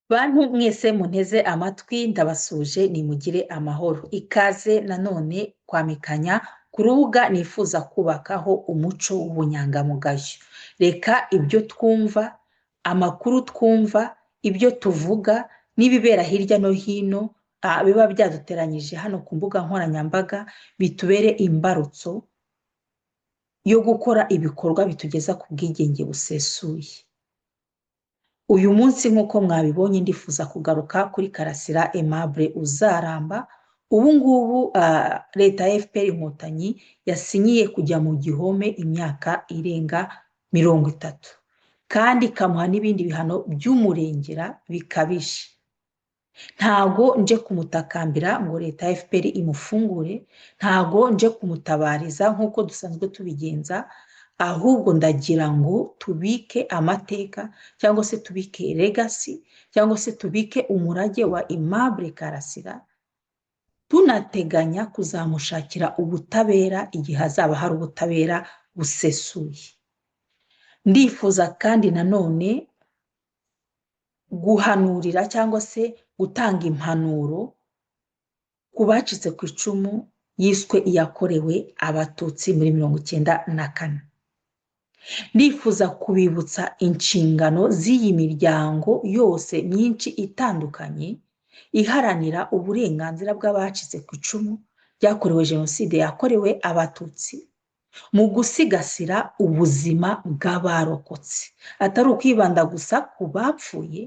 Bantu mwese munteze amatwi ndabasuje nimugire amahoro. Ikaze nanone kwamikanya ku rubuga nifuza kubakaho umuco w'ubunyangamugayo. Reka ibyo twumva, amakuru twumva, ibyo tuvuga n'ibibera hirya no hino biba byaduteranyije hano ku mbuga nkoranyambaga bitubere imbarutso yo gukora ibikorwa bitugeza ku bwigenge busesuye. Uyu munsi nk'uko mwabibonye ndifuza kugaruka kuri Karasira Aimable Uzaramba. Ubu ngubu leta ya FPR Inkotanyi yasinyiye kujya mu gihome imyaka irenga 30 kandi ikamuha n'ibindi bihano by'umurengera bikabije. Ntago nje kumutakambira ngo leta ya FPR imufungure, ntago nje kumutabariza nk'uko dusanzwe tubigenza, ahubwo ndagira ngo tubike amateka cyangwa se tubike legacy cyangwa se tubike umurage wa Aimable Karasira, tunateganya kuzamushakira ubutabera igihe hazaba hari ubutabera busesuye. Ndifuza kandi nanone guhanurira cyangwa se gutanga impanuro ku bacitse ku icumu yiswe iyakorewe abatutsi muri 1994. Ndifuza kubibutsa inshingano z'iyi miryango yose myinshi itandukanye iharanira uburenganzira bw'abacitse ku icumu ryakorewe jenoside yakorewe abatutsi mu gusigasira ubuzima bw'abarokotse, atari ukwibanda gusa ku bapfuye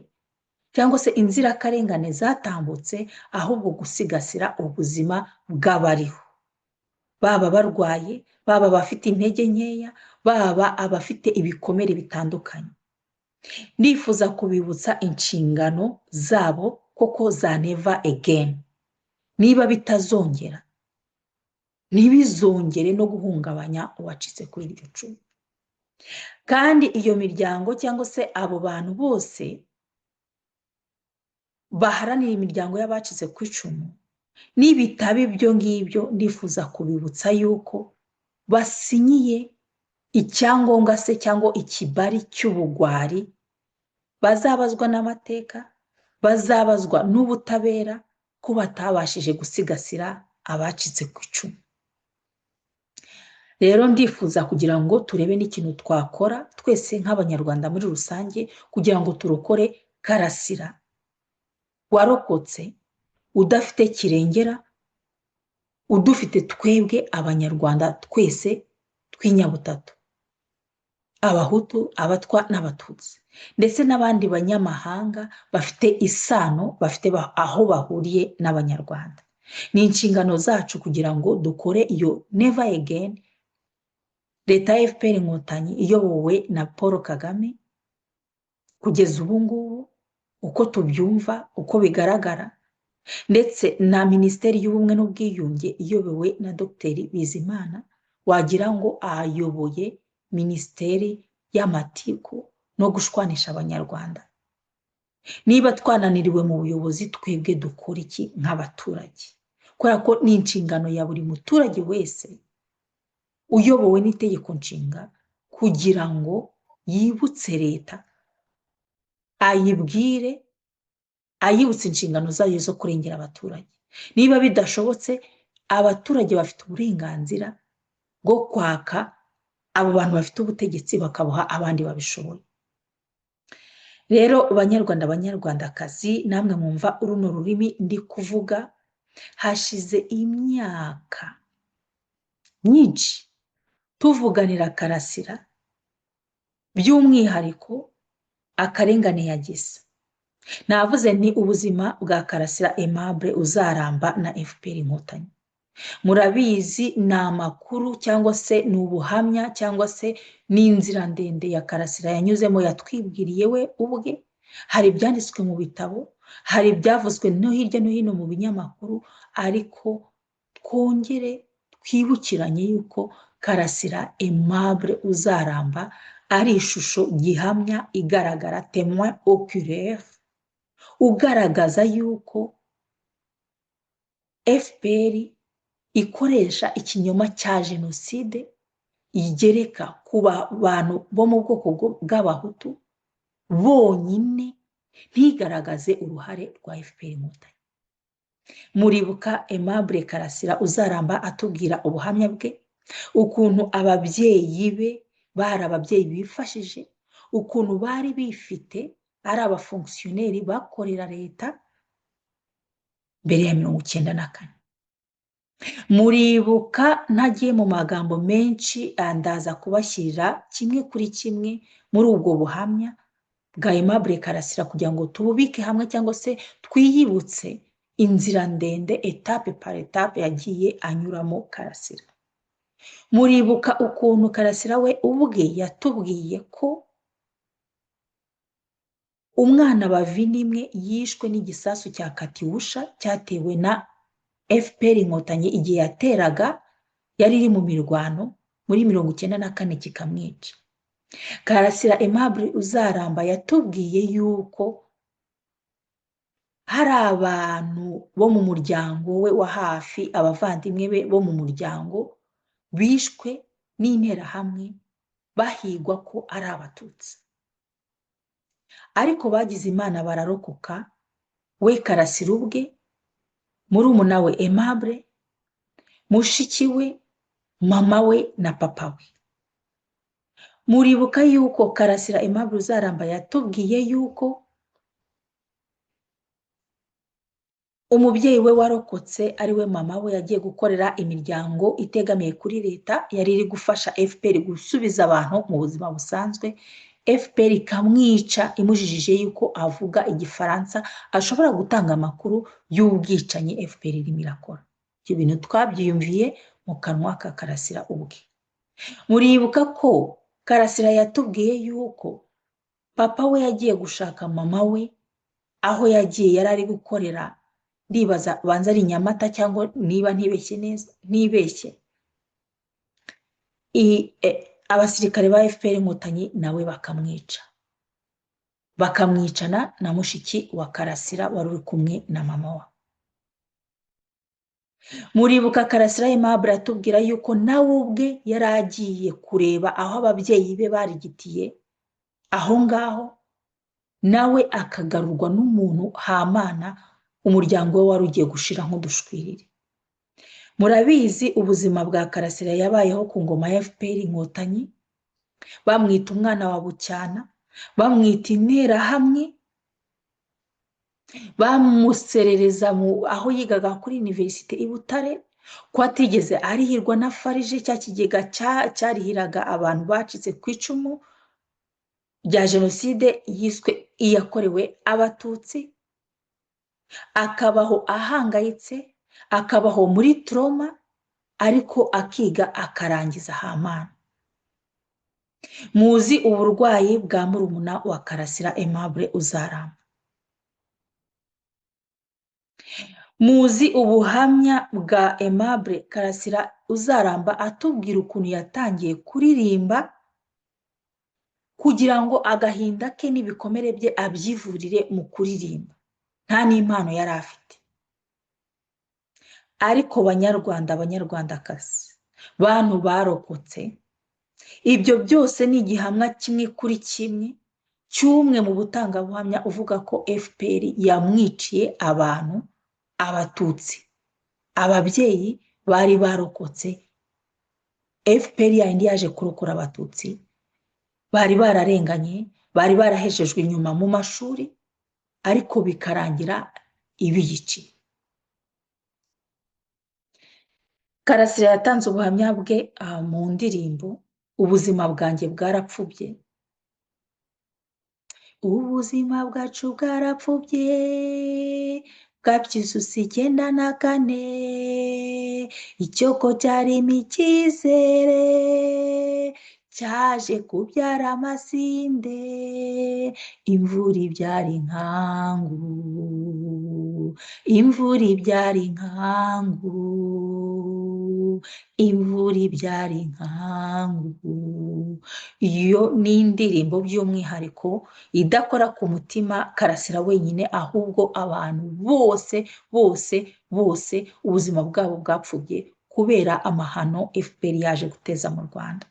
cyangwa se inzirakarengane zatambutse, ahubwo gusigasira ubuzima bw'abariho, baba barwaye, baba abafite intege nkeya, baba abafite ibikomere bitandukanye. Ndifuza kubibutsa inshingano zabo koko za never again. Niba bitazongera, ntibizongere no guhungabanya uwacitse kuri iryo cumu. Kandi iyo miryango cyangwa se abo bantu bose baharanira imiryango y'abacitse ku icumu, n'ibitabo ibyo ngibyo ndifuza kubibutsa yuko basinyiye icyangombwa se cyangwa ikibari cy'ubugwari, bazabazwa n'amateka, bazabazwa n'ubutabera ko batabashije gusigasira abacitse ku icumu. Rero ndifuza kugira ngo turebe n'ikintu twakora twese nk'abanyarwanda muri rusange kugira ngo turokore Karasira warokotse, udafite kirengera, udufite twebwe abanyarwanda twese tw'inyabutatu, abahutu, abatwa n'abatutsi, ndetse n'abandi banyamahanga bafite isano, bafite aho bahuriye n'abanyarwanda. Ni inshingano zacu kugira ngo dukore iyo never again. Leta ya FPR Inkotanyi iyobowe na Paul Kagame kugeza ubu ngubu uko tubyumva, uko bigaragara, ndetse na Minisiteri y'Ubumwe n'Ubwiyunge iyobowe na Dr. Bizimana, wagira ngo ayoboye Minisiteri y'Amatiku no gushwanisha abanyarwanda. Niba twananiriwe mu buyobozi, twebwe dukora iki nk'abaturage? Kubera ko ni inshingano ya buri muturage wese uyobowe n'itegeko nshinga kugira ngo yibutse leta, ayibwire, ayibutse inshingano zayo zo kurengera abaturage. Niba bidashobotse, abaturage bafite uburenganzira bwo kwaka abo bantu bafite ubutegetsi bakabuha abandi babishoboye. Rero banyarwanda, banyarwandakazi, namwe mwumva uruno rurimi ndi kuvuga, hashize imyaka myinshi tuvuganira Karasira, by'umwihariko akarengane yagize. Navuze ni ubuzima bwa Karasira Aimable Uzaramba na FPR Inkotanyi. Murabizi ni amakuru cyangwa se ni ubuhamya cyangwa se ni inzira ndende ya Karasira yanyuzemo, yatwibwiriye we ubwe, hari ibyanditswe mu bitabo, hari ibyavuzwe no hirya no hino mu binyamakuru, ariko twongere twibukiranye yuko Karasira Aimable Uzaramba ari ishusho gihamya igaragara, témoin oculaire, ugaragaza yuko FPR ikoresha ikinyoma cya jenoside igereka ku bantu bo mu bwoko bw'abahutu bonyine, ntigaragaze uruhare rwa FPR Inkotanyi. Muribuka Aimable Karasira Uzaramba atubwira ubuhamya bwe, ukuntu ababyeyi be bari ababyeyi bifashije, ukuntu bari bifite ari abafonkisiyoneri bakorera leta mbere ya 1994. Muribuka, ntagiye mu magambo menshi, ndaza kubashyirira kimwe kuri kimwe muri ubwo buhamya bwa Aimable Karasira kugira ngo tububike hamwe cyangwa se twiyibutse inzira ndende etape par etape yagiye anyuramo Karasira. Muribuka ukuntu Karasira we ubwe yatubwiye ko umwana bavindimwe yishwe n'igisasu cya Katyusha cyatewe na FPR Inkotanyi igihe yateraga, yari iri mu mirwano muri 1994 kikamwica. Karasira Aimable Uzaramba yatubwiye yuko hari abantu bo mu muryango we wa hafi, abavandimwe be bo mu muryango bishwe n'interahamwe bahigwa ko ari abatutsi, ariko bagize Imana bararokoka. We Karasira ubwe, murumuna we Aimable, mushiki we, mama we na papa we. Muribuka yuko Karasira Aimable Uzaramba yatubwiye yuko umubyeyi we warokotse ari we mama we yagiye gukorera imiryango itegamiye kuri leta, yari iri gufasha FPR gusubiza abantu mu buzima busanzwe. FPR ikamwica imujijije yuko avuga igifaransa, ashobora gutanga amakuru y'ubwicanyi FPR irimo irakora. Ibyo bintu twabyiyumviye mu kanwa ka Karasira ubwe. Muribuka ko Karasira yatubwiye yuko papa we yagiye gushaka mama we aho yagiye, yari ari gukorera, ndibaza banza ari Nyamata cyangwa niba ntibeshye neza, ntibeshye, abasirikare ba FPR Inkotanyi nawe bakamwica, bakamwicana na mushiki wa Karasira wari uri kumwe na mama wa. Muribuka Karasira Aimable atubwira yuko nawe ubwe yari agiye kureba aho ababyeyi be barigitiye aho ngaho, nawe akagarurwa n'umuntu Hamana, umuryango we wari ugiye gushira nk'udushwiriri. Murabizi ubuzima bwa Karasira yabayeho ku ngoma ya FPR Inkotanyi, bamwita umwana wa Bucyana, bamwita interahamwe, bamuserereza aho yigaga kuri Universite i Butare, ko atigeze arihirwa na farije, cya kigega cyarihiraga abantu bacitse ku icumu rya jenoside yiswe iyakorewe abatutsi. Akabaho ahangayitse, akabaho muri trauma, ariko akiga akarangiza Hamana. Muzi uburwayi bwa murumuna wa Karasira Aimable Uzaramba. Muzi ubuhamya bwa Aimable Karasira Uzaramba atubwira ukuntu yatangiye kuririmba kugira ngo agahinda ke n'ibikomere bye abyivurire mu kuririmba, nta n'impano yari afite. Ariko banyarwanda, banyarwandakazi, bantu barokotse, ibyo byose ni igihamya kimwe kuri kimwe cy'umwe mu butangabuhamya uvuga ko FPR yamwiciye abantu, abatutsi, ababyeyi bari barokotse. FPR yandi yaje kurokora abatutsi, bari bararenganye, bari barahejejwe inyuma mu mashuri, ariko bikarangira ibiyiciye. Karasira yatanze ubuhamya bwe mu ndirimbo ubuzima bwanjye bwarapfubye. Ubuzima bwacu bwarapfubye, bwabyisusi 94, icyoko cyarimo icyizere cyaje kubyara amasinde, imvura ibyara inkangu, imvura ibyara inkangu, imvura ibyara inkangu. Iyo ni indirimbo by'umwihariko idakora ku mutima Karasira wenyine, ahubwo abantu bose bose bose ubuzima bwabo bwapfubye kubera amahano FPR yaje guteza mu Rwanda.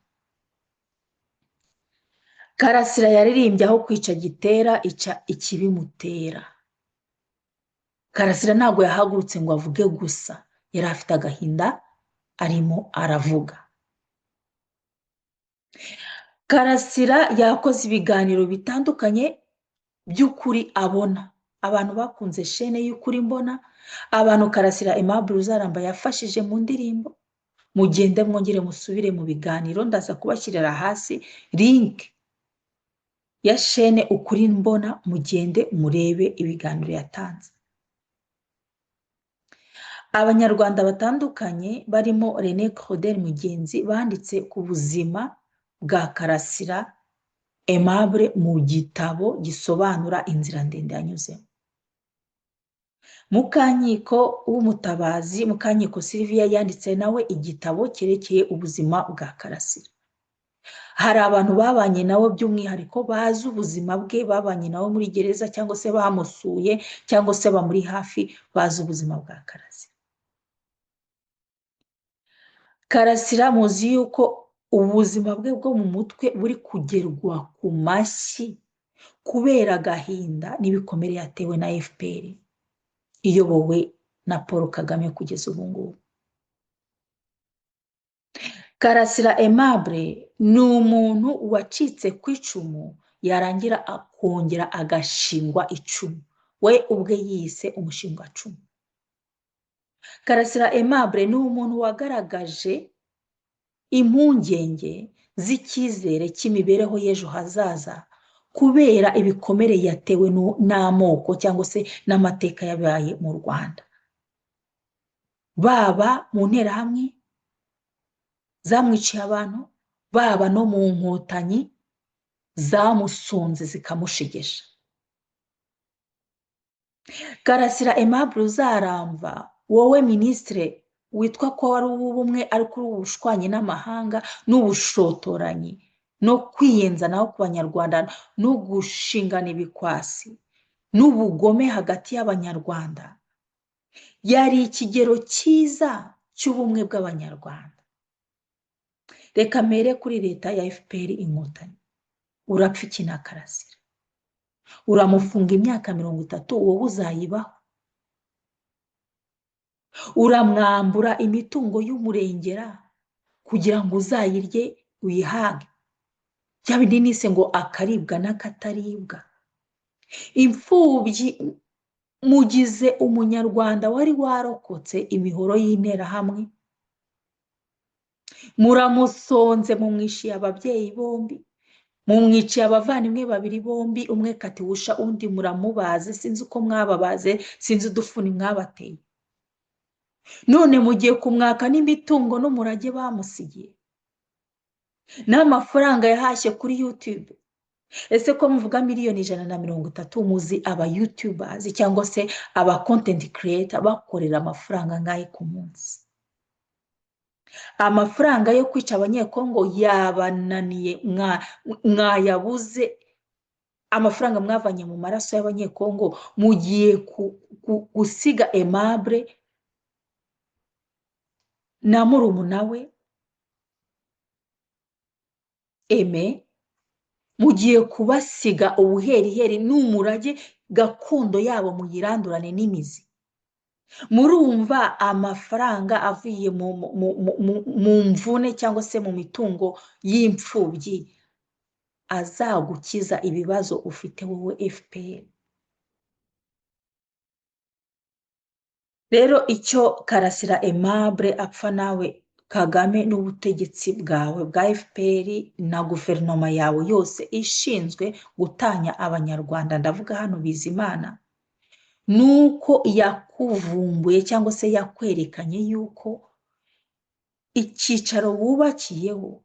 Karasira yaririmbye aho kwica gitera ica ikibimutera. Karasira ntabwo yahagurutse ngo avuge gusa, yari afite agahinda arimo aravuga. Karasira yakoze ibiganiro bitandukanye by'ukuri abona. Abantu bakunze shene y'ukuri mbona, abantu Karasira Aimable Uzaramba yafashije mu ndirimbo, mugende mwongere musubire mu biganiro, ndaza kubashyirira hasi link ya shene ukuri mbona, mugende murebe ibiganiro yatanze. Abanyarwanda batandukanye barimo René Claudel Mugenzi banditse ku buzima bwa Karasira Aimable mu gitabo gisobanura inzira ndende yanyuzemo. Mukanyiko w'Umutabazi, Mukanyiko Sylvia yanditse nawe igitabo cyerekeye ubuzima bwa Karasira. Hari abantu babanye nawe by'umwihariko bazi ubuzima bwe, babanye nawe muri gereza cyangwa se bamusuye cyangwa se bamuri hafi, bazi ubuzima bwa Karasira. Karasira muzi yuko ubuzima bwe bwo mu mutwe buri kugerwa ku mashyi kubera agahinda n'ibikomere yatewe na FPR iyobowe na Paul Kagame kugeza ubu ngubu. Karasira Aimable ni umuntu wacitse ku icumu yarangira akongera agashingwa icumu, we ubwe yise umushingwacumu. Karasira Aimable ni umuntu wagaragaje impungenge z'icyizere cy'imibereho y'ejo hazaza kubera ibikomere yatewe n'amoko cyangwa se n'amateka yabaye mu Rwanda, baba mu nterahamwe zamwiciye abantu, baba no mu nkotanyi zamusunze zikamushegesha. Karasira Aimable Uzaramba, wowe minisitire witwa ko wari uw'ubumwe ariko uri ubushwanyi n'amahanga n'ubushotoranyi no kwiyenza naho ku banyarwanda no gushingana ibikwasi n'ubugome hagati y'abanyarwanda, yari ikigero cyiza cy'ubumwe bw'abanyarwanda. Reka mpere kuri leta ya FPR inkotanyi. Urapfa iki na Karasira? Uramufunga imyaka 30, wowe uzayibaho? Uramwambura imitungo y'umurengera kugira ngo uzayirye uyihage? Bya bindi nise ngo akaribwa n'akataribwa. Imfubyi mugize umunyarwanda wari warokotse imihoro y'interahamwe, muramusonze, mumwishiye ababyeyi bombi, mumwiciye abavandimwe babiri bombi, umwe katiwusha undi muramubaze, sinzi uko mwababaze, sinzi udufuni mwabateye. None mugiye kumwaka n'imitungo n'umurage bamusigiye n'amafaranga yahashye kuri YouTube. Ese ko muvuga miliyoni 130, muzi aba YouTubers cyangwa se aba content creator bakorera amafaranga ngahe ku munsi? Amafaranga yo kwica abanyekongo yabananiye, mwayabuze. Amafaranga mwavanye mu maraso y'abanyekongo mugiye gusiga Aimable na murumuna we Aime, mugiye kubasiga ubuheriheri n'umurage gakondo yabo muyirandurane n'imizi. Murumva amafaranga avuye mu mvune cyangwa se mu mitungo y'imfubyi azagukiza ibibazo ufite wowe FPR? Rero icyo Karasira Aimable apfa nawe Kagame n'ubutegetsi bwawe bwa FPR na guverinoma yawe yose ishinzwe gutanya abanyarwanda, ndavuga hano Bizimana, nuko yakuvumbuye cyangwa se yakwerekanye yuko icyicaro wubakiyeho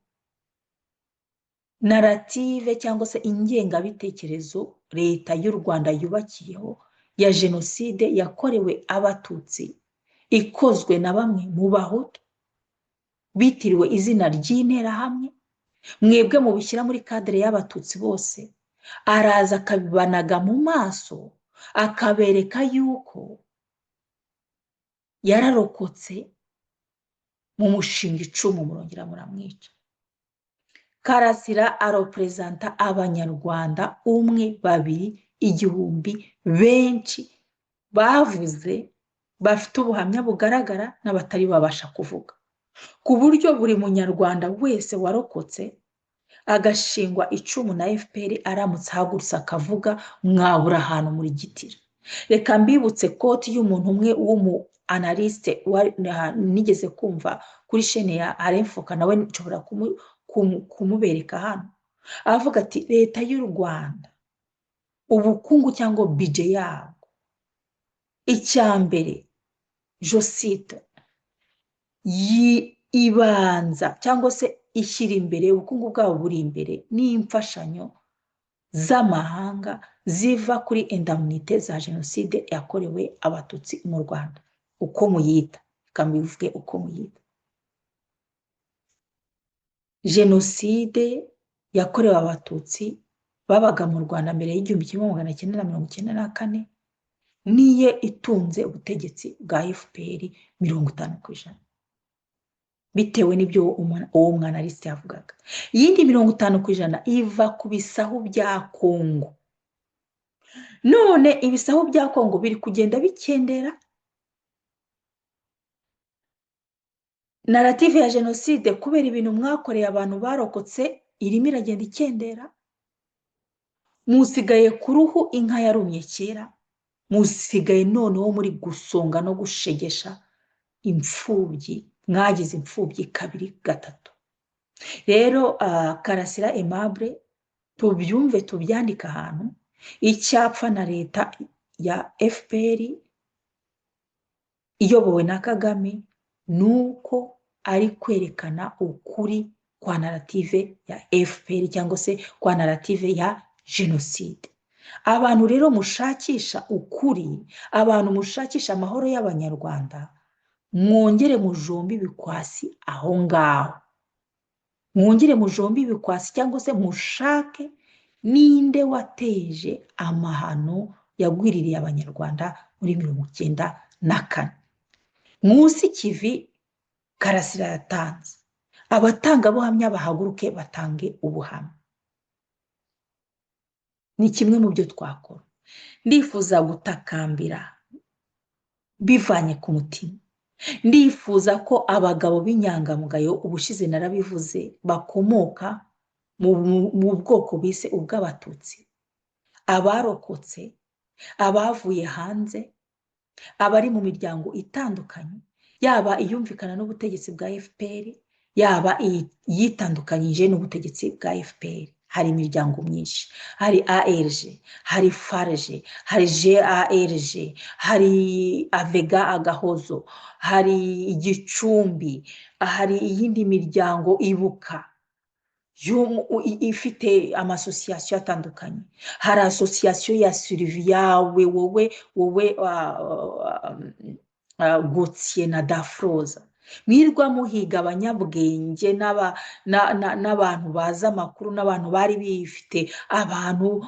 narative cyangwa se ingengabitekerezo leta y'u Rwanda yubakiyeho ya jenoside yakorewe abatutsi ikozwe na bamwe mu bahutu bitiriwe izina ry'interahamwe, mwebwe mubishyira muri kadire y'abatutsi bose, araza akabibanaga mu maso akabereka yuko yararokotse mu mushinga icumu murongera muramwica. Karasira arepresenta abanyarwanda umwe, babiri, igihumbi, benshi bavuze bafite ubuhamya bugaragara n'abatari babasha kuvuga, ku buryo buri munyarwanda wese warokotse agashingwa icumu na FPR aramutse ahagurutse akavuga mwabura ahantu muri gitira. Reka mbibutse koti y'umuntu umwe w'umu analyste nigeze kumva kuri chaîne ya Arenfoka, nawe nshobora kumubereka hano, avuga ati leta y'u Rwanda ubukungu cyangwa budget yabo icyambere josite ibanza cyangwa se ishyira imbere, ubukungu bwabo buri imbere n'imfashanyo z'amahanga ziva kuri indemnité za jenoside yakorewe abatutsi mu Rwanda, uko muyita, kambivuge uko muyita. Jenoside yakorewe abatutsi babaga mu Rwanda mbere y'1994 niye itunze ubutegetsi bwa FPR 50%, bitewe n'ibyo uwo mwanaliste yavugaga. Iyindi 50% iva ku bisahu bya Kongo. None ibisahu bya Kongo biri kugenda bikendera narrative ya jenoside kubera ibintu mwakoreye abantu barokotse irimo iragenda ikendera. Musigaye ku ruhu inka yarumye kera, musigaye noneho muri gusonga no gushegesha imfubyi, mwagize imfubyi kabiri gatatu. Rero Karasira Aimable tubyumve tubyandika ahantu, icyapfa na leta ya FPR iyobowe na Kagame nuko ari kwerekana ukuri kwa narrative ya FPR cyangwa se kwa narrative ya jenoside. Abantu rero mushakisha ukuri, abantu mushakisha amahoro y'abanyarwanda, mwongere mujombe ibikwasi aho ngaho, mwongere mujombe ibikwasi cyangwa se mushake ninde wateje amahano yagwiririye abanyarwanda muri 1994. Munsi kivi Karasira yatanze, abatangabuhamya bahaguruke batange ubuhamya. Ni kimwe mu byo twakora. Ndifuza gutakambira bivanye ku mutima, ndifuza ko abagabo b'inyangamugayo, ubushize narabivuze, bakomoka mu bwoko bise ubw'abatutsi, abarokotse, abavuye hanze, abari mu miryango itandukanye, yaba iyumvikana n'ubutegetsi bwa FPR, yaba yitandukanyije n'ubutegetsi bwa FPR. Hari imiryango myinshi, hari ARG, hari FARG, hari GARG, hari Avega Agahozo, hari Igicumbi, hari iyindi miryango ibuka ifite amasosiyasiyo atandukanye, hari asosiyasiyo ya Sylvie yawe wowe Gauthier na Dafroza, mwirwa muhiga abanyabwenge n'abantu baza amakuru n'abantu bari bifite, abantu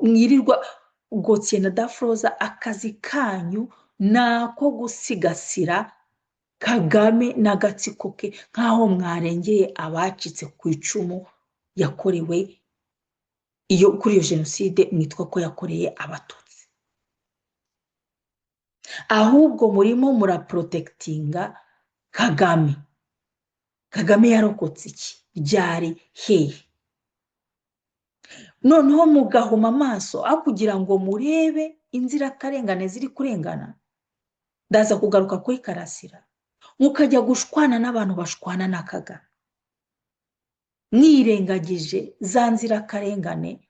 mwirirwa. Gauthier na Dafroza akazi kanyu nako gusigasira Kagame n'agatsiko ke nk'aho mwarengeye abacitse ku icumu yakorewe kuri iyo jenoside mwitwa ko yakoreye abatutsi. Ahubwo murimo muraprotectinga Kagame. Kagame yarokotse iki? Byari hehe? Noneho mugahuma amaso aho kugira ngo murebe inzirakarengane ziri kurengana. Ndaza kugaruka kuri Karasira. Mukajya gushwana n'abantu bashwana na Kagame, mwirengagije za nzirakarengane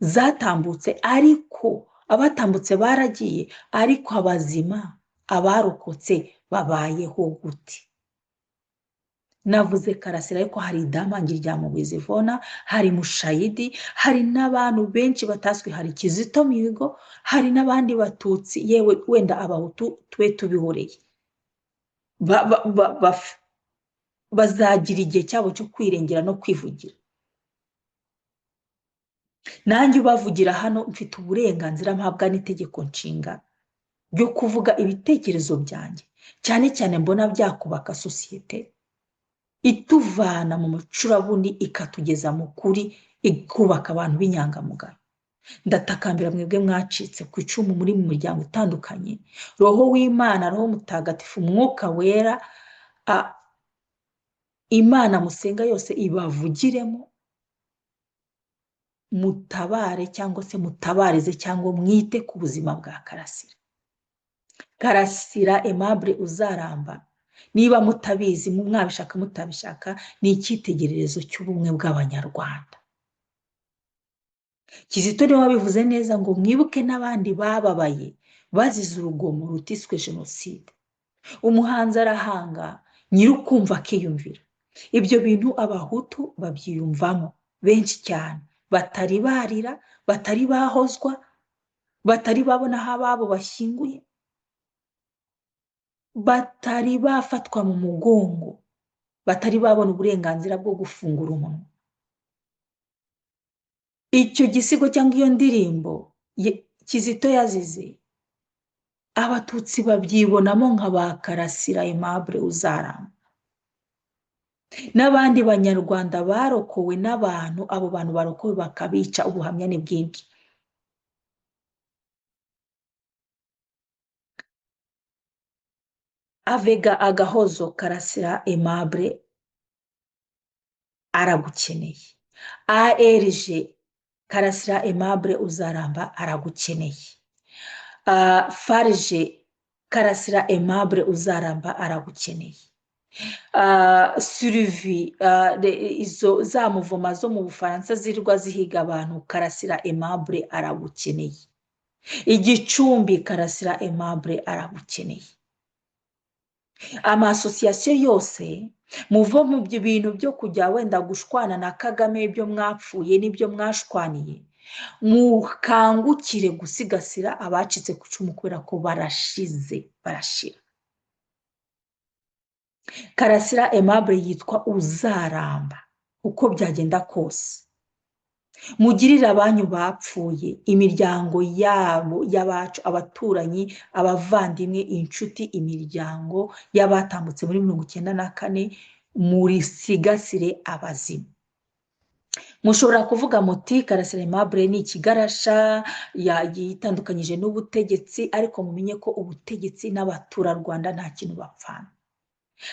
zatambutse, ariko abatambutse baragiye, ariko abazima abarokotse babayeho gute? navuze Karasira ariko hari Idamange rya Mugwizivona, hari Mushayidi, hari n'abantu benshi batazwi, hari Kizito Mihigo, hari n'abandi batutsi yewe wenda abahutu tube tubihoreye bazagira igihe cyabo cyo kwirengera no kwivugira. Nanjye ubavugira hano mfite uburenganzira mpabwa n'itegeko nshinga ryo kuvuga ibitekerezo byanjye, cyane cyane mbona byakubaka sosiyete ituvana mu mucurabundi ikatugeza mu kuri, ikubaka abantu b'inyangamugayo. Ndatakambira mwebwe mwacitse ku icumu muri mu miryango itandukanye, roho w'Imana, roho mutagatifu, umwuka wera, Imana musenga yose ibavugiremo, mutabare cyangwa se mutabarize cyangwa mwite ku buzima bwa Karasira. Karasira Aimable Uzaramba, niba mutabizi mwabishaka mutabishaka, ni icyitegererezo cy'ubumwe bw'Abanyarwanda. Kizito niwe wabivuze neza ngo mwibuke n'abandi bababaye bazize urugomo rutiswe jenoside. Umuhanzi arahanga nyirukumva akiyumvira. Ibyo bintu abahutu babyiyumvamo benshi cyane, batari barira, batari bahozwa, batari babona aho ababo bashyinguye, batari bafatwa mu mugongo, batari babona uburenganzira bwo gufungura umunwa. Icyo gisigo cyangwa iyo ndirimbo Kizito yazize, abatutsi babyibonamo nka ba Karasira Aimable Uzaramba. N'abandi banyarwanda barokowe n'abantu, abo bantu barokowe bakabica, ubuhamya ni bwinshi. Avega agahozo Karasira Aimable aragukeneye. ARG Karasira Aimable Uzaramba aragukeneye. FARG Karasira Aimable Uzaramba aragukeneye. Suruvi izo za muvoma zo mu Bufaransa zirwa zihiga abantu, Karasira Aimable aragukeneye. Igicumbi Karasira Aimable aragukeneye. Amasosiyasiyo yose muvo mu bintu byo kujya wenda gushwana na Kagame, ibyo mwapfuye n'ibyo mwashwaniye, mukangukire gusigasira abacitse ku icumu kubera ko barashize, barashira. Karasira Aimable yitwa Uzaramba uko byagenda kose. Mugirire abanyu bapfuye, imiryango yabo y'abacu, abaturanyi, abavandimwe, inshuti, imiryango y'abatambutse muri 1994, muri sigasire abazima. Mushobora kuvuga muti Karasira Aimable ni ikigarasha, yitandukanyije n'ubutegetsi, ariko mumenye ko ubutegetsi n'abaturarwanda nta kintu bapfana.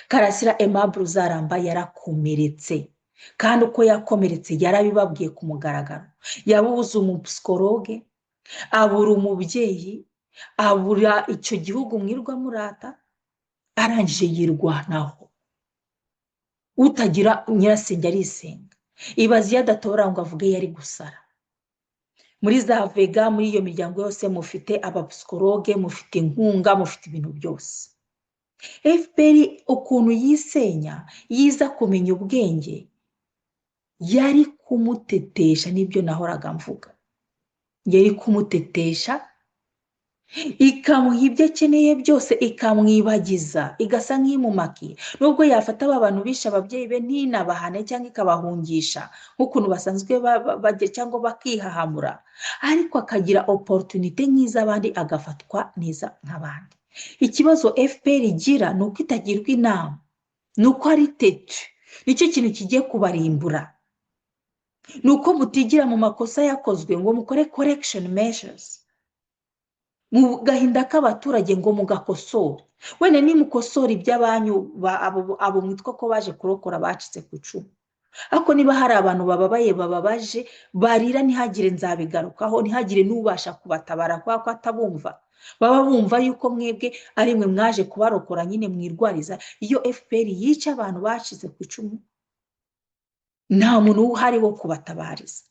Karasira Aimable Uzaramba yarakomeretse, kandi uko yakomeretse yarabibabwiye ku mugaragaro. Yabuze umupsikologe, abura umubyeyi, abura icyo gihugu mwirwa murata, arangije yirwanaho. Utagira nyirasenge arisenga. Ibaze iyo adatora ngo avuge yari gusara. Muri za Vega, muri iyo miryango yose mufite abapsikologe, mufite inkunga, mufite ibintu byose. FPR ukuntu yisenya, yiza kumenya ubwenge, yari kumutetesha, nibyo nahoraga mvuga. Yari kumutetesha, ikamuha ibyo akeneye byose, ikamwibagiza, igasa nk'imumaki. Nubwo yafata abantu bisha ababyeyi be ntinabahane cyangwa ikabahungisha nk'ukuntu basanzwe bajya cyangwa bakihahamura, ariko akagira opportunité nk'iz'abandi, agafatwa neza nk'abandi. Ikibazo FPR igira ni uko itagirwa inama, ni uko ari tetu. Nicyo kintu kigiye kubarimbura. Ni uko mutigira mu makosa yakozwe ngo mukore correction measures, mu gahinda k'abaturage ngo mugakosora. Wene nimukosora iby'abanyu, abo mwitwa ko baje kurokora bacitse ku icumu. Ariko niba hari abantu bababaje barira, ntihagire nzabigarukaho, ntihagire n'ubasha kubatabara kwa ko atabumva. Baba bumva yuko mwebwe ari mwe mwaje kubarokora nyine mwirwariza. Iyo FPR yica abantu bacitse ku icumu, nta muntu uhari wo kubatabariza.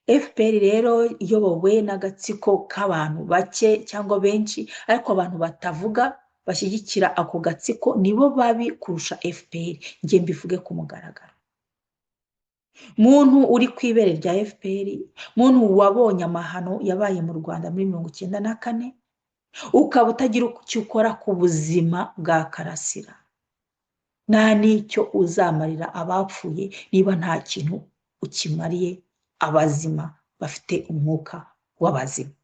FPR rero iyobowe n'agatsiko k'abantu bake cyangwa benshi, ariko abantu batavuga bashyigikira ako gatsiko nibo babi kurusha FPR, njye mbivuge ku mugaragaro. Muntu uri ku ibere rya FPR, muntu wabonye amahano yabaye mu Rwanda muri 1994, ukaba utagira icyo ukora ku buzima bwa Karasira, nta n'icyo uzamarira abapfuye niba nta kintu ukimariye abazima bafite umwuka w'abazima.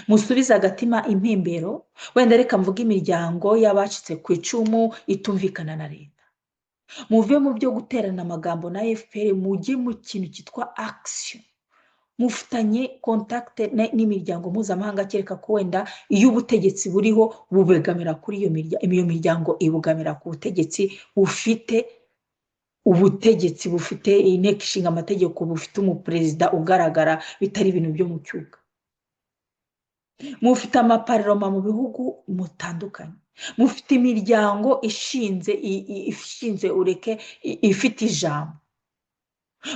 Musubize agatima impembero, wenda reka mvuge imiryango y'abacitse ku icumu itumvikana na leta. Muve mu byo guterana amagambo na FPR, mujye mu kintu cyitwa action. Mufitanye contact n'imiryango mpuzamahanga, kereka ko wenda iyo ubutegetsi buriho bubegamira kuri iyo miryango ibugamira ku butegetsi bufite ubutegetsi bufite inteko ishinga amategeko, bufite umuperezida ugaragara, bitari ibintu byo mu cyuga. Mufite amaparloma mu bihugu mutandukanye, mufite imiryango ishinze ureke ifite ijambo.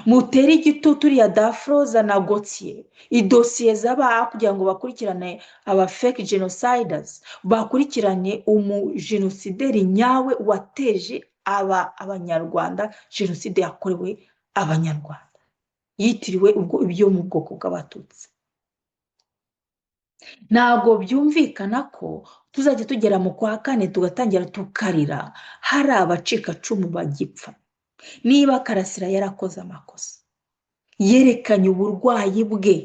Mutere igitutu ya Dafroza na Gauthier, idosiye z'aba kugira ngo bakurikirane aba fake genociders, bakurikirane umugenocideri nyawe wateje abanyarwanda jenoside yakorewe abanyarwanda, yitiriwe ibyo mu bwoko bw'abatutsi. Ntabwo byumvikana ko tuzajya tugera mu kwa kane tugatangira tukarira hari abacikacumu bagipfa. Niba Karasira yarakoze amakosa, yerekanye uburwayi bwe,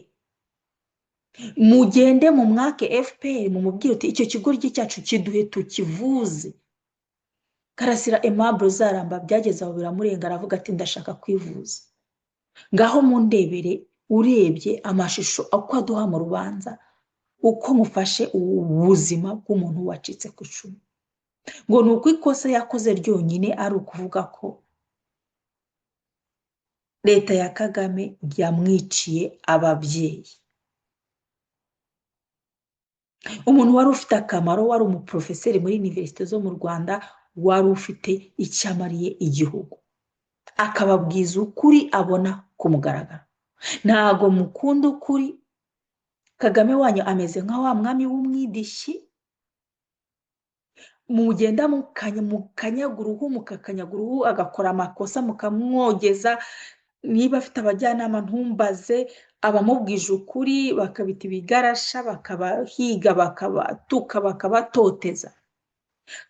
mugende mu mwake FPR, mumubwire uti icyo kigoryi cyacu kiduhe tukivuze. Karasira Aimable Uzaramba byageze aho biramurenga, aravuga ati ndashaka kwivuza. Ngaho mundebere, urebye amashusho uko aduha mu rubanza, uko mufashe ubuzima bw'umuntu wacitse ku icumu, ngo ni uko ikosa yakoze ryonyine ari ukuvuga ko leta ya Kagame yamwiciye ababyeyi. Umuntu wari ufite akamaro, wari umuprofeseri muri universite zo mu Rwanda, wari ufite icyo amariye igihugu, akababwiza ukuri abona ku mugaragaro. Ntago mukunda ukuri. Kagame wanyu ameze nka wa mwami w'umwidishyi, mugenda mukakanyagura uruhu agakora amakosa mukamwogeza. Niba afite abajyanama ntumbaze, abamubwije ukuri bakabita ibigarasha, bakabahiga, bakabatuka, bakabatoteza.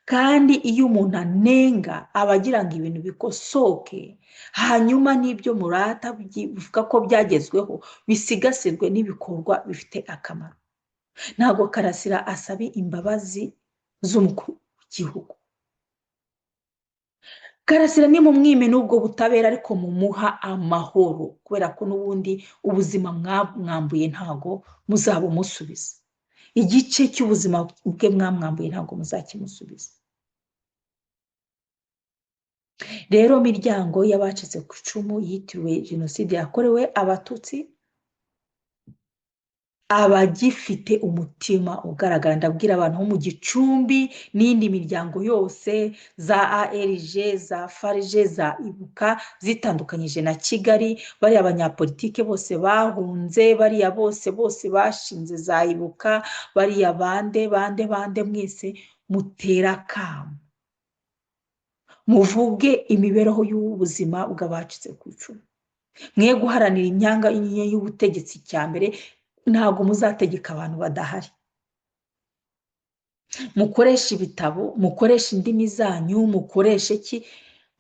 Kandi iyo umuntu anenga abagira ngo ibintu bikosoke, hanyuma n'ibyo murata bivuga ko byagezweho bisigasirwe n'ibikorwa bifite akamaro. Ntabwo Karasira asabe imbabazi z'umukuru w'igihugu. Karasira ni mu mwime n'ubwo butabera, ariko mumuha amahoro, kubera ko n'ubundi ubuzima mwamwambuye ntago muzaba umusubiza. Igice cy'ubuzima bwe mwamwambuye ntago muzakimusubiza. Rero miryango y'abacitse ku icumu yitiriwe jenoside yakorewe abatutsi, abagifite umutima ugaragara, ndabwira abantu bo mu Gicumbi n'indi miryango yose, za ARG, za FARG, za Ibuka zitandukanyije na Kigali, bariya abanyapolitike bose bahunze, bariya bose bashinze za Ibuka, bariya bande mwese mutera akamu, muvuge imibereho y'ubuzima bw'abacitse ku icumu. Mwe guharanira imyanga y'ubutegetsi cya mbere, ntabwo muzategeka abantu badahari. Mukoresha ibitabo, mukoresha indimi zanyu, mukoreshe ki,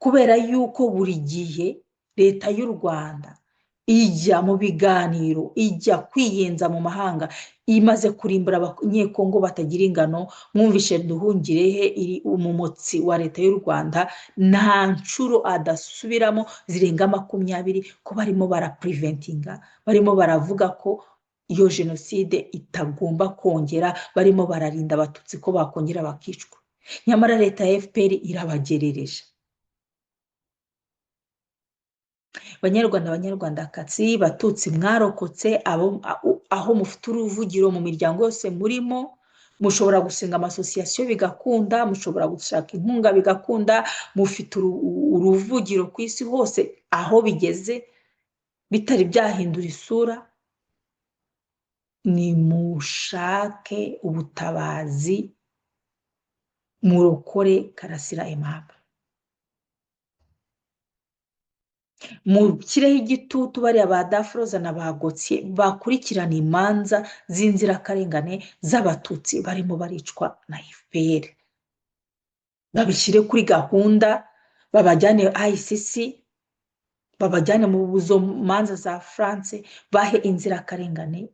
kubera yuko buri gihe leta y'u Rwanda ijya mu biganiro, ijya kwiyenza mu mahanga, imaze kurimbura abanyekongo batagira ingano. Mwumvishe Nduhungirehe iri umumotsi wa leta y'u Rwanda, nta nshuro adasubiramo zirenga 20 ko barimo barapreventinga, barimo baravuga ko iyo jenoside itagomba kongera, barimo bararinda abatutsi ko bakongera bakicwa. Nyamara leta ya FPR irabagerereje. Banyarwanda, banyarwandakazi, batutsi mwarokotse, aho mufite uruvugiro mu miryango yose murimo, mushobora gusenga amasosiyasiyo bigakunda, mushobora gushaka inkunga bigakunda, mufite uruvugiro ku isi hose aho bigeze bitari byahindura isura. nimushake ubutabazi murokore Karasira Aimable, mushyireho igitutu bariya ba Dafroza na ba Gauthier bakurikirana imanza z'inzirakarengane z'abatutsi barimo baricwa na FPR, babishyire kuri gahunda, babajyane ICC, babajyane mu zo manza za France, bahe inzirakarengane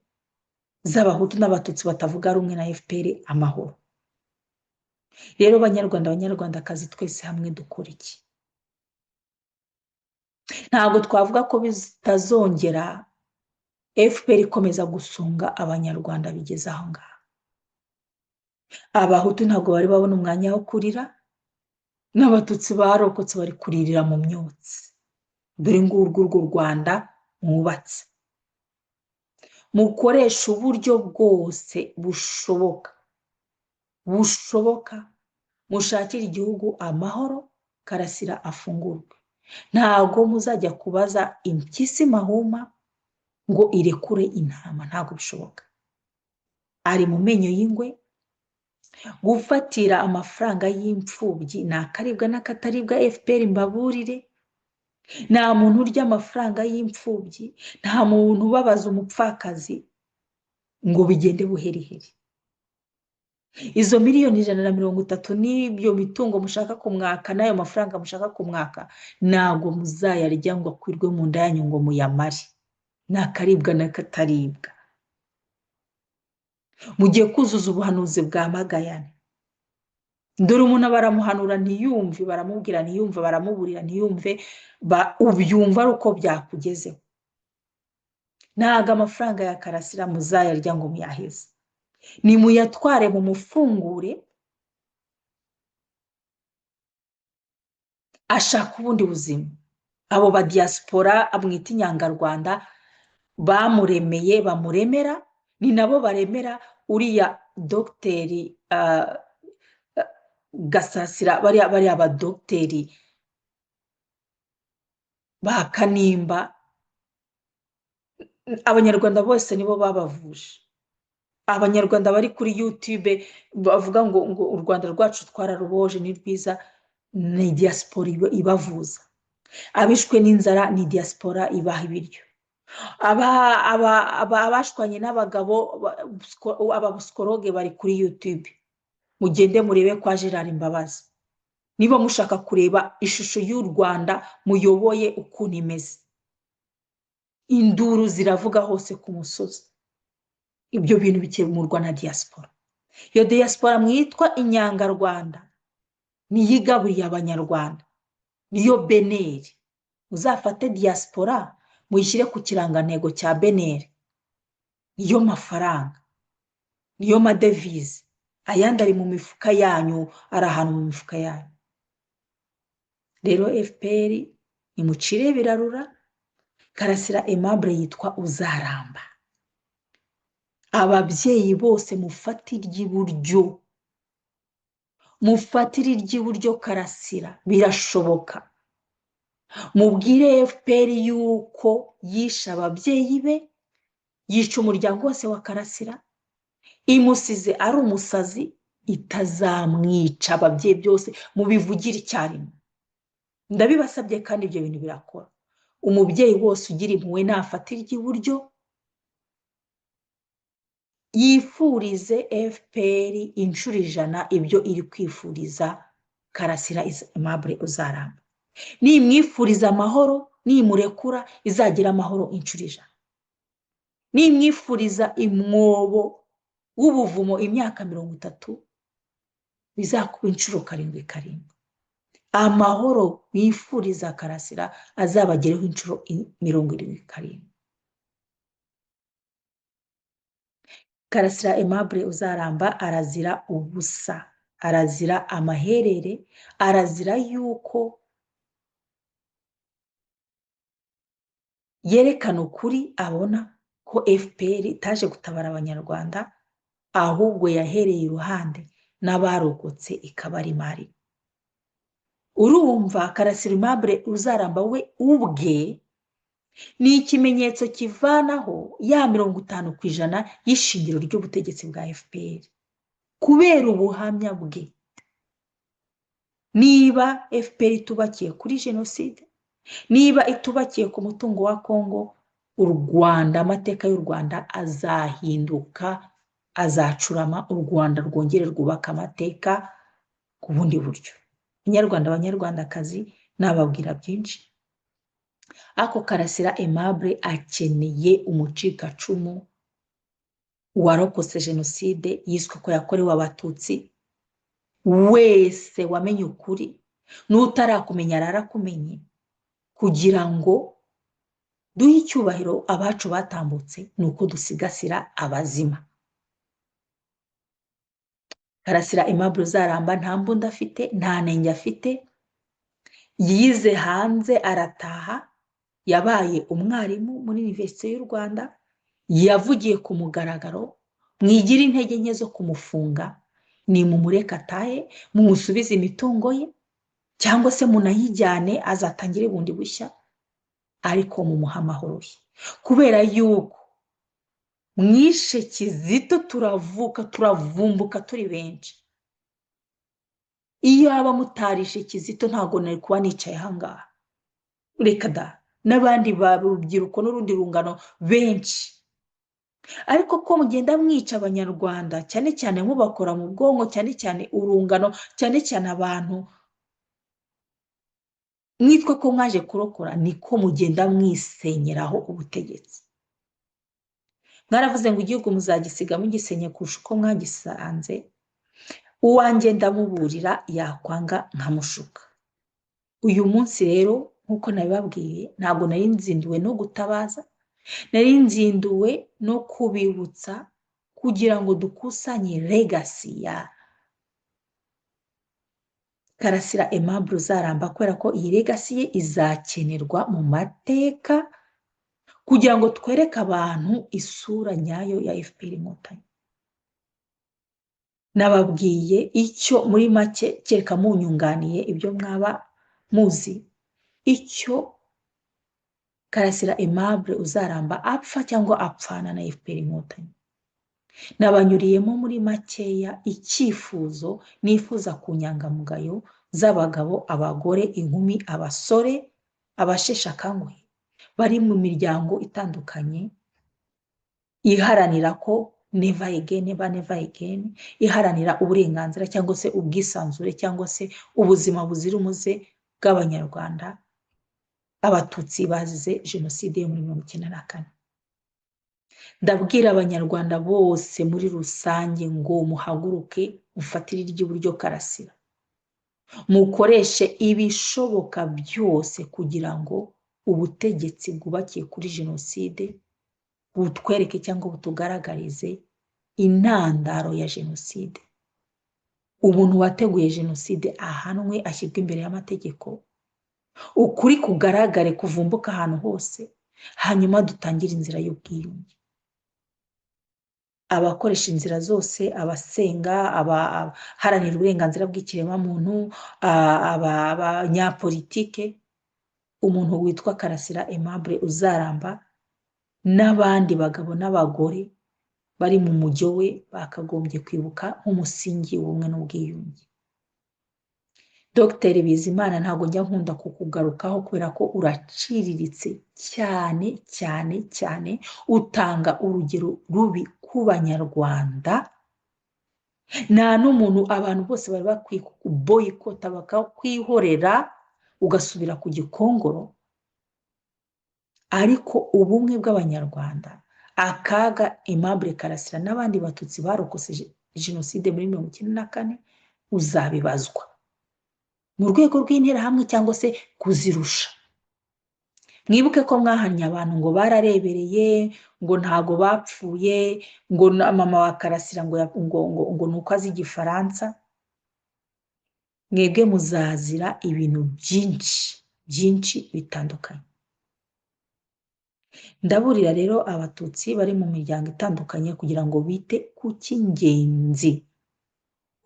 z'abahutu n'abatutsi batavuga rumwe na FPR amahoro. Rero banyarwanda, banyarwandakazi, twese hamwe dukora iki? Ntabwo twavuga ko bitazongera FPR ikomeza gusunga abanyarwanda bigeze aho ngaho. Abahutu ntabwo bari babona umwanya wo kurira, n'abatutsi barokotse bari kuririra mu myotsi. Dore ngurwo urwo Rwanda mwubatse, mukoresha uburyo bwose bushoboka mushakira igihugu amahoro, Karasira afungurwe. Ntabwo muzajya kubaza impyisi mahuma ngo irekure intama, ntabwo bishoboka. Ari mu menyo y'ingwe. Gufatira amafaranga y'imfubyi ni akaribwa n'akataribwa FPR mbaburire. Nta muntu urya amafaranga y'imfubyi, nta muntu ubabaza umupfakazi ngo bigende buheriheri. Izo miliyoni 130 n'ibyo mitungo mushaka kumwaka n'ayo mafaranga mushaka kumwaka, ntabwo muzayarya ngo akwirwe mu nda yanyu ngo muyamare. Ni akaribwa n'akataribwa. Mugiye kuzuza ubuhanuzi bwa Magayane. Dore umuntu baramuhanura ntiyumve, baramubwira ntiyumve, baramuburira ntiyumve, ubyumva ari uko byakugezeho. Ntago amafaranga ya Karasira muzayarya ngo muyaheze. Nimuyatware mu mufungure, ashaka ubundi buzima. Abo ba diaspora amwita inyangarwanda bamuremeye, bamuremera, ni nabo baremera uriya dogiteri Gasasira, bariya abadogiteri ba Kanimba. Abanyarwanda bose nibo babavuje. Abanyarwanda bari kuri YouTube bavuga ngo u Rwanda rwacu twararuboje ni rwiza, ni diaspora ibavuza. Abishwe n'inzara ni diaspora ibaha ibiryo. Abashwanye n'abagabo, ababuscologue bari kuri YouTube. Mugende murebe kwa Gerard Mbabazi. Niba mushaka kureba ishusho y'u Rwanda muyoboye ukuntu imeze. Induru ziravuga hose ku musozi. Ibyo bintu bikemurwa na diaspora. Iyo diaspora mwitwa inyangarwanda niyigaburiye abanyarwanda, niyo beneri. Muzafate diaspora muyishyire ku kirangantego cya beneri. Niyo mafaranga, niyo madevize. Ayandi ari mu mifuka yanyu, ari ahantu mu mifuka yanyu. Rero FPR nimucire birarura. Karasira Aimable yitwa uzaramba. Ababyeyi bose mufatire iry'iburyo, mufatire iry'iburyo Karasira, birashoboka. Mubwire FPR yuko yishe ababyeyi be, yica umuryango wose wa Karasira, imusize ari umusazi, itazamwica. Ababyeyi byose mubivugire icyarimwe. Ndabibasabye kandi ibyo bintu birakora. Umubyeyi wose ugira impuhwe nafatire iry'iburyo, yifurize FPR inshuro 100 ibyo iri kwifuriza Karasira Aimable uzaramba. Nimwifuriza amahoro, nimurekura izagira amahoro inshuro 100. Nimwifuriza imwobo w'ubuvumo imyaka 30, bizakuba inshuro 7. Amahoro bifuriza Karasira azabagereho inshuro 77. Karasira Aimable uzaramba arazira ubusa, arazira amaherere, arazira yuko yerekana ukuri, abona ko FPR itaje gutabara abanyarwanda, ahubwo yahereye iruhande n'abarokotse ikabari mari. Urumva Karasira Aimable uzaramba we ubwe ni ikimenyetso kivanaho ya 50% y'ishingiro ry'ubutegetsi bwa FPR kubera ubuhamya bwe. Niba FPR itubakiye kuri jenoside, niba itubakiye ku mutungo wa Kongo, u Rwanda, amateka y'u Rwanda azahinduka, azacurama, u Rwanda rwongere rwubaka amateka ku bundi buryo. Banyarwanda, banyarwandakazi, nababwira byinshi. Ako Karasira Aimable akeneye umucikacumu warokotse jenoside yiswe ko yakorewe abatutsi wese wamenye ukuri n'utarakumenya ararakumenye, kugira ngo duhe icyubahiro abacu batambutse, nuko dusigasira abazima. Karasira Aimable Uzaramba nta mbunda afite, nta nenge afite, yize hanze arataha, yabaye umwarimu muri Université y'u Rwanda, yavugiye ku mugaragaro, mwigira intege nke zo kumufunga, ni mumureke atahe, mumusubize imitungo ye, cyangwa se munayijyane azatangire bundi bushya, ariko mumuha amahoro ye. Kubera yuko mwishe Kizito, turavuka turavumbuka turi benshi. Iyo aba mutarishe Kizito ntago nari kuba nicaye ahangaha. Reka da, n'abandi barubyiruko n'urundi rungano benshi. Ariko ko mugenda mwica abanyarwanda, cyane cyane mubakora mu bwonko, cyane cyane urungano, cyane cyane abantu mwitwa ko mwaje kurokora, niko mugenda mwisenyeraho ubutegetsi. Mwaravuze ngo igihugu muzagisiga mugisenye kurusha uko mwagisanze. Uwanjye ndamuburira yakwanga nkamushuka. Uyu munsi rero nkuko nabibabwiye, ntabwo nari nzinduwe no gutabaza, nari nzinduwe no kubibutsa kugira ngo dukusanye legacy ya Karasira Aimable Uzaramba, kubera ko iyi legacy ye izakenerwa mu mateka kugira ngo twereke abantu isura nyayo ya FPR Inkotanyi. Nababwiye icyo muri make, kereka munyunganiye ibyo mwaba muzi, icyo Karasira Aimable Uzaramba apfa cyangwa apfana na FPR Inkotanyi. Nabanyuriyemo muri makeya icyifuzo nifuza ku nyangamugayo z'abagabo, abagore, inkumi, abasore, abasheshe akanguhe bari mu miryango itandukanye iharanira ko never again, iharanira uburenganzira cyangwa se ubwisanzure cyangwa se ubuzima buzira umuze bw'abanyarwanda, abatutsi bazize jenoside yo muri 1994. Ndabwira abanyarwanda bose muri rusange ngo muhaguruke, mufatire iry'iburyo Karasira, mukoreshe ibishoboka byose kugira ngo ubutegetsi bwubakiye kuri jenoside butwereke cyangwa butugaragarize intandaro ya jenoside. Umuntu wateguye jenoside ahanwe, ashyirwa imbere y'amategeko, ukuri kugaragare, kuvumbuka ahantu hose, hanyuma dutangire inzira y'ubwiyunge. Abakoresha inzira zose, abasenga, abaharanira uburenganzira bw'ikiremwamuntu, abanyapolitike, umuntu witwa Karasira Aimable Uzaramba n'abandi bagabo n'abagore bari mu mujyo we bakagombye kwibuka nk'umusingi w'ubumwe n'ubwiyunge. Dr. Bizimana ntabwo njya nkunda kukugarukaho kubera ko uraciriritse cyane cyane cyane, utanga urugero rubi ku banyarwanda. Nta n'umuntu, abantu bose bari bakwiye kuboyikota bakakwihorera ugasubira ku gikongoro, ariko ubumwe bw'abanyarwanda, akaga Aimable Karasira n'abandi batutsi barokotse jenoside muri 1994 uzabibazwa mu rwego rw'interahamwe cyangwa se kuzirusha. Mwibuke ko mwahanye abantu ngo bararebereye, ngo ntago bapfuye, ngo mama wa Karasira ngo nuko azi Igifaransa. Mwebwe muzazira ibintu byinshi bitandukanye. Ndaburira rero abatutsi bari mu miryango itandukanye kugira ngo bite ku cy'ingenzi,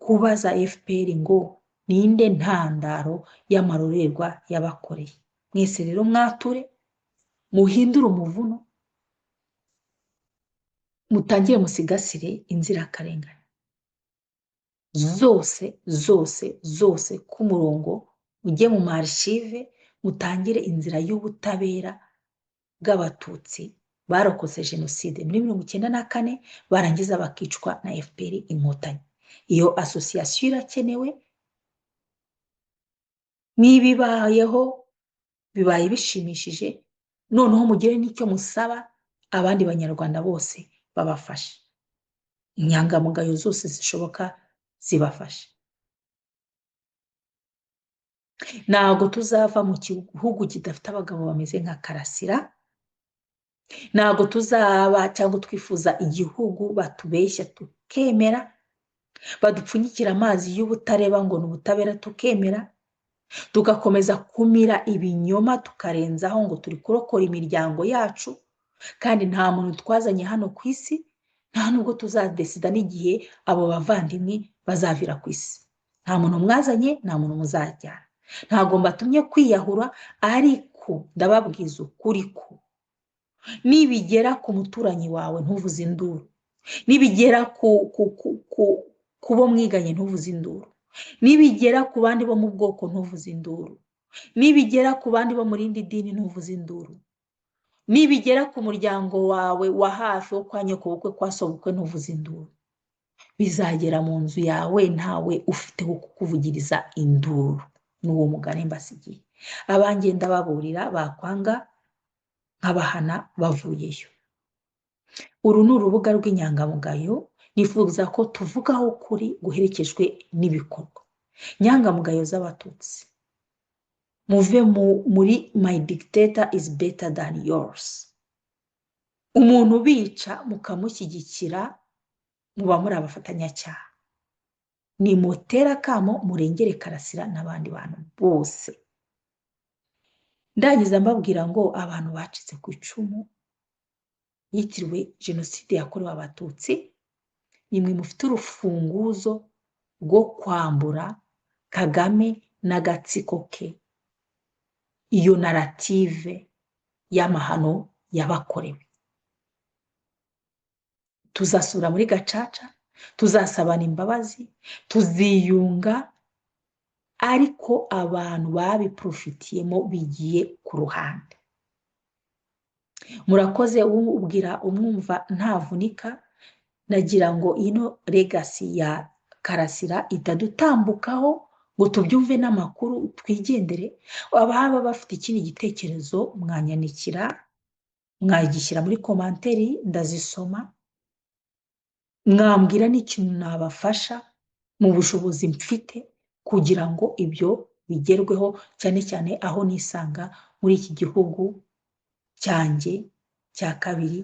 kubaza FPR ngo ninde ntandaro y'amarorerwa yabakoreye. Mwese rero mwature, muhindure umuvuno, mutangire musigasire inzirakarengane zose ku murongo, mujye mu marshive, mutangire inzira y'ubutabera bw'abatutsi barokotse jenoside muri 1994 barangiza bakicwa na FPR inkotanyi. Iyo association irakenewe, nibibayeho bibaye bishimishije, noneho mugire n'icyo musaba abandi banyarwanda bose babafashe, inyangamugayo zose zishoboka zibafashe. Ntabwo tuzava mu gihugu kidafite abagabo bameze nka Karasira, ntabwo tuzaba cyangwa twifuza igihugu batubeshya tukemera, badupfunyikira amazi y'ubutareba ngo ni ubutabera tukemera, tugakomeza kumira ibinyoma tukarenzaho ngo turi kurokora imiryango yacu, kandi nta muntu twazanye hano ku isi, nta nubwo tuzadesida n'igihe abo bavandimwe bazavira ku isi. Nta muntu mwazanye, nta muntu muzajyana. Ntabwo mbatumye kwiyahura, ariko ndababwiza ukuri ko nibigera ku muturanyi wawe ntuvuze induru, nibigera ku bo mwiganye ntuvuze induru, nibigera ku bandi bo mu bwoko ntuvuze induru, nibigera ku bandi bo mu rindi dini ntuvuze induru, nibigera ku muryango wawe wa hafi wo kwa nyokobukwe kwa sobukwe ntuvuze induru, bizagera mu nzu yawe ntawe ufite wo kukuvugiriza induru. N'uwo mugani mbasigiye. Abangenda baburira bakwanga nk'abahana bavuyeyo. Uru ni urubuga rw'inyangamugayo, nifuza ko tuvugaho kuri guherekejwe n'ibikorwa. Nyangamugayo z'abatutsi, muve muri my dictator is better than yours. Umuntu bica mukamushyigikira muba muri abafatanyacyaha. Ni mutera kamo murengere Karasira n'abandi bantu bose. Ndangiza mbabwira ngo abantu bacitse ku icumu yitiriwe jenoside yakorewe abatutsi, nimwe mufite urufunguzo rwo kwambura Kagame n'agatsiko ke iyo narrative y'amahano yabakorewe. Tuzasura muri gacaca, tuzasabana imbabazi, tuziyunga, ariko abantu babiprofitiyemo bigiye ku ruhande. Murakoze ubwira umwumva ntavunika, nagira ngo ino legacy ya Karasira itadutambukaho ngo tubyumve n'amakuru twigendere. Ababa bafite ikindi gitekerezo mwanyandikira, mwagishyira muri komanteri ndazisoma, mwambwira n'ikintu nabafasha mu bushobozi mfite kugira ngo ibyo bigerweho, cyane cyane aho nisanga muri iki gihugu cyanjye cya kabiri,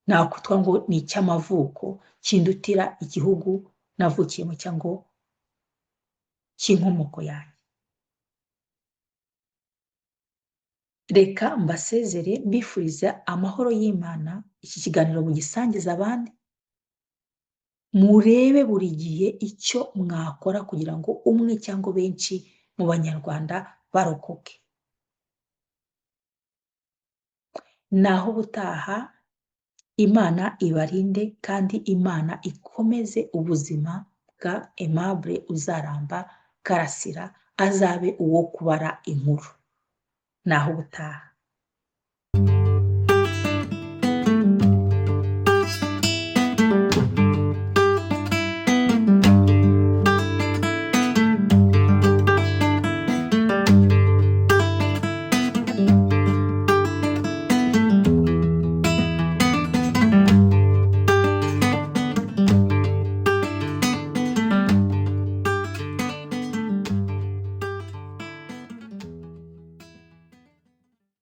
nakutwa ngo ni icy'amavuko kindutira igihugu navukiyemo cyangwa cy'inkomoko yanjye. Reka mbasezere mbifuriza amahoro y'Imana. Iki kiganiro mugisangiza abandi, murebe buri gihe icyo mwakora kugira ngo umwe cyangwa benshi mu banyarwanda barokoke. Naho ubutaha, Imana ibarinde kandi Imana ikomeze ubuzima bwa Aimable Uzaramba Karasira, azabe uwo kubara inkuru. Naho ubutaha.